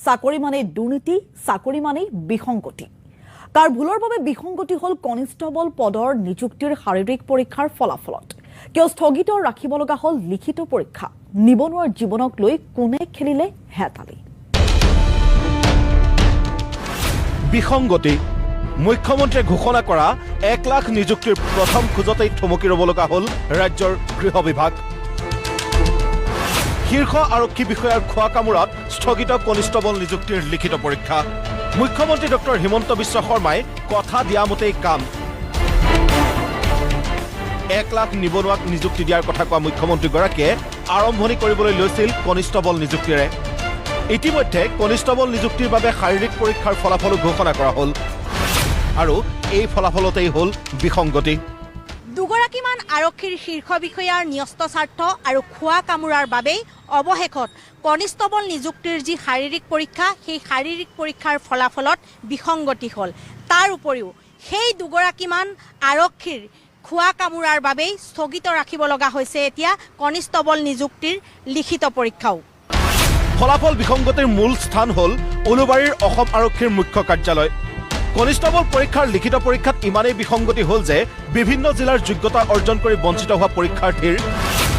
চাকৰি মানে দুৰ্নীতি, চাকৰি মানে বিসংগতি। কাৰ ভুলৰ বাবে বিসংগতি হল কনিষ্টেবল পদৰ নিযুক্তিৰ শাৰীৰিক পৰীক্ষাৰ ফলাফলত। কিয় স্থগিত ৰাখিব লগা হল লিখিত পৰীক্ষা? নিবনুৱাৰ জীৱনক লৈ কোনে খেলিলে হেতালি? বিসংগতি। মুখ্যমন্ত্ৰীয়ে ঘোষণা কৰা 1 লাখ নিযুক্তিৰ প্ৰথম খোজতেই থমকি ৰব লগা হল ৰাজ্যৰ গৃহ বিভাগ। শীৰ্ষ আৰক্ষী বিষয়াৰ খোৱা কামোৰাত স্থগিত কনিষ্টেবল নিযুক্তিৰ লিখিত পৰীক্ষা। মুখ্যমন্ত্ৰী ডক্টৰ হিমন্ত বিশ্ব শৰ্মাই কথা দিয়া মতেই কাম। 1 লাখ নিবনুৱাক নিযুক্তি দিয়াৰ কথা কোৱা মুখ্যমন্ত্ৰীগৰাকীয়ে আৰম্ভণি কৰিবলৈ লৈছিল কনিষ্টেবল নিযুক্তিৰে। ইতিমধ্যে কনিষ্টেবল নিযুক্তিৰ বাবে শাৰীৰিক পৰীক্ষাৰ ফলাফলো ঘোষণা কৰা হল আৰু এই ফলাফলতেই হল বিসংগতি। দুগৰাকীমান আৰক্ষীৰ শীৰ্ষ বিষয়াৰ ন্যস্ত স্বাৰ্থ আৰু খোৱা কামোৰাৰ বাবেই অৱশেষত কনিষ্টেবল নিযুক্তিৰ যি শাৰীৰিক পৰীক্ষা, সেই শাৰীৰিক পৰীক্ষাৰ ফলাফলত বিসংগতি হ'ল। তাৰ উপৰিও সেই দুগৰাকীমান আৰক্ষীৰ খোৱা কামোৰাৰ বাবেই স্থগিত ৰাখিব লগা হৈছে এতিয়া কনিষ্টেবল নিযুক্তিৰ লিখিত পৰীক্ষাও। ফলাফল বিসংগতিৰ মূল স্থান হ'ল উলুবাৰীৰ অসম আৰক্ষীৰ মুখ্য কাৰ্যালয়। কনিষ্টেবল পৰীক্ষাৰ লিখিত পৰীক্ষাত ইমানেই বিসংগতি হ'ল যে বিভিন্ন জিলাৰ যোগ্যতা অৰ্জন কৰি বঞ্চিত হোৱা পৰীক্ষাৰ্থীৰ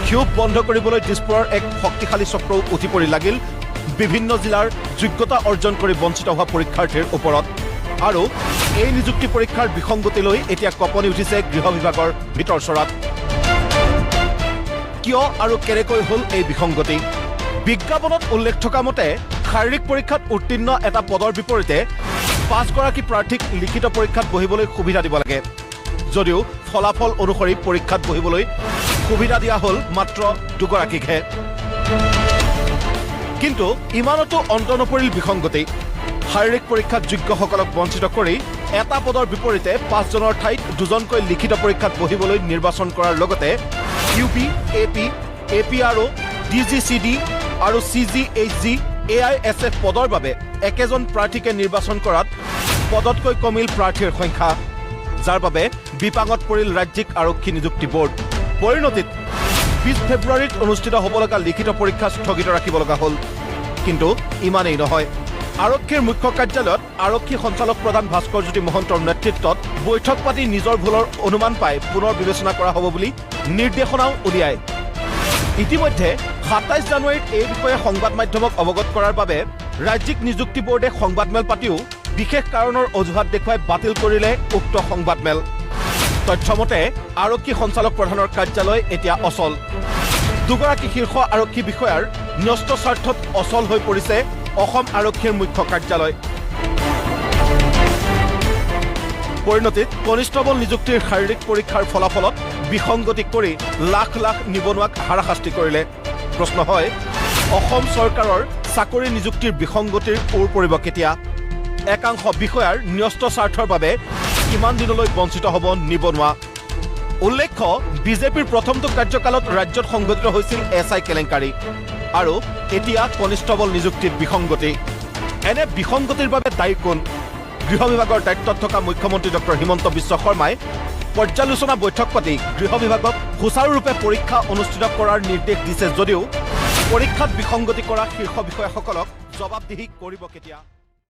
ক্ষোভ বন্ধ কৰিবলৈ দিছপুৰৰ এক শক্তিশালী চক্ৰও উঠি পৰি লাগিল বিভিন্ন জিলাৰ যোগ্যতা অৰ্জন কৰি বঞ্চিত হোৱা পৰীক্ষাৰ্থীৰ ওপৰত। আৰু এই নিযুক্তি পৰীক্ষাৰ বিসংগতি লৈ এতিয়া কঁপনি উঠিছে গৃহ বিভাগৰ ভিতৰ চৰাত। কিয় আৰু কেনেকৈ হ'ল এই বিসংগতি? বিজ্ঞাপনত উল্লেখ থকা মতে শাৰীৰিক পৰীক্ষাত উত্তীৰ্ণ এটা পদৰ বিপৰীতে 5 গৰাকী প্ৰাৰ্থীক লিখিত পৰীক্ষাত বহিবলৈ সুবিধা দিব লাগে। যদিও ফলাফল অনুসৰি পৰীক্ষাত বহিবলৈ সুবিধা দিয়া হ'ল মাত্ৰ 2 গৰাকীকহে। কিন্তু ইমানতো অন্ত নপৰিল বিসংগতি। শাৰীৰিক পৰীক্ষাত যোগ্যসকলক বঞ্চিত কৰি এটা পদৰ বিপৰীতে 5 জনৰ ঠাইত 2জনকৈ লিখিত পৰীক্ষাত বহিবলৈ নিৰ্বাচন কৰাৰ লগতে ইউপি, APRO, DGCD আৰু CGHG, AISF পদৰ বাবে একেজন প্ৰাৰ্থীকে নিৰ্বাচন কৰাত পদতকৈ কমিল প্ৰাৰ্থীৰ সংখ্যা, যাৰ বাবে বিপাঙত পৰিল ৰাজ্যিক আৰক্ষী নিযুক্তি বোৰ্ড। পৰিণতিত 20 ফেব্ৰুৱাৰীত অনুষ্ঠিত হ'ব লগা লিখিত পৰীক্ষা স্থগিত ৰাখিব লগা হ'ল। কিন্তু ইমানেই নহয়, আৰক্ষীৰ মুখ্য কাৰ্যালয়ত আৰক্ষী সঞ্চালক প্ৰধান ভাস্কৰজ্যোতি মহন্তৰ নেতৃত্বত বৈঠক পাতি নিজৰ ভুলৰ অনুমান পাই পুনৰ বিবেচনা কৰা হ'ব বুলি নিৰ্দেশনাও উলিয়ায়। ইতিমধ্যে 27 জানুৱাৰীত এই বিষয়ে সংবাদ মাধ্যমক অৱগত কৰাৰ বাবে ৰাজ্যিক নিযুক্তি বোৰ্ডে সংবাদমেল পাতিও বিশেষ কাৰণৰ অজুহাত দেখুৱাই বাতিল কৰিলে উক্ত সংবাদমেল। তথ্যমতে আৰক্ষী সঞ্চালক প্ৰধানৰ কাৰ্যালয় এতিয়া অচল। 2 গৰাকী শীৰ্ষ আৰক্ষী বিষয়াৰ ন্যস্ত স্বাৰ্থত অচল হৈ পৰিছে অসম আৰক্ষীৰ মুখ্য কাৰ্যালয়। পৰিণতিত কনিষ্টেবল নিযুক্তিৰ শাৰীৰিক পৰীক্ষাৰ ফলাফলত বিসংগতি কৰি লাখ লাখ নিবনুৱাক হাৰাশাস্তি কৰিলে। প্ৰশ্ন হয়, অসম চৰকাৰৰ চাকৰি নিযুক্তিৰ বিসংগতিৰ ওৰ পৰিব কেতিয়া? একাংশ বিষয়াৰ ন্যস্ত স্বাৰ্থৰ বাবে কিমান দিনলৈ বঞ্চিত হ'ব নিবনুৱা? উল্লেখ্য, বিজেপিৰ প্ৰথমটো কাৰ্যকালত ৰাজ্যত সংঘটিত হৈছিল SI কেলেংকাৰী আৰু এতিয়া কনিষ্টেবল নিযুক্তিত বিসংগতি। এনে বিসংগতিৰ বাবে দায়ী কোন? গৃহ বিভাগৰ দায়িত্বত থকা মুখ্যমন্ত্ৰী ডক্টৰ হিমন্ত বিশ্ব শৰ্মাই পৰ্যালোচনা বৈঠক পাতি গৃহ বিভাগক সুচাৰুৰূপে পৰীক্ষা অনুষ্ঠিত কৰাৰ নিৰ্দেশ দিছে যদিও পৰীক্ষাত বিসংগতি কৰা শীৰ্ষ বিষয়াসকলক জবাবদিহি কৰিব কেতিয়া?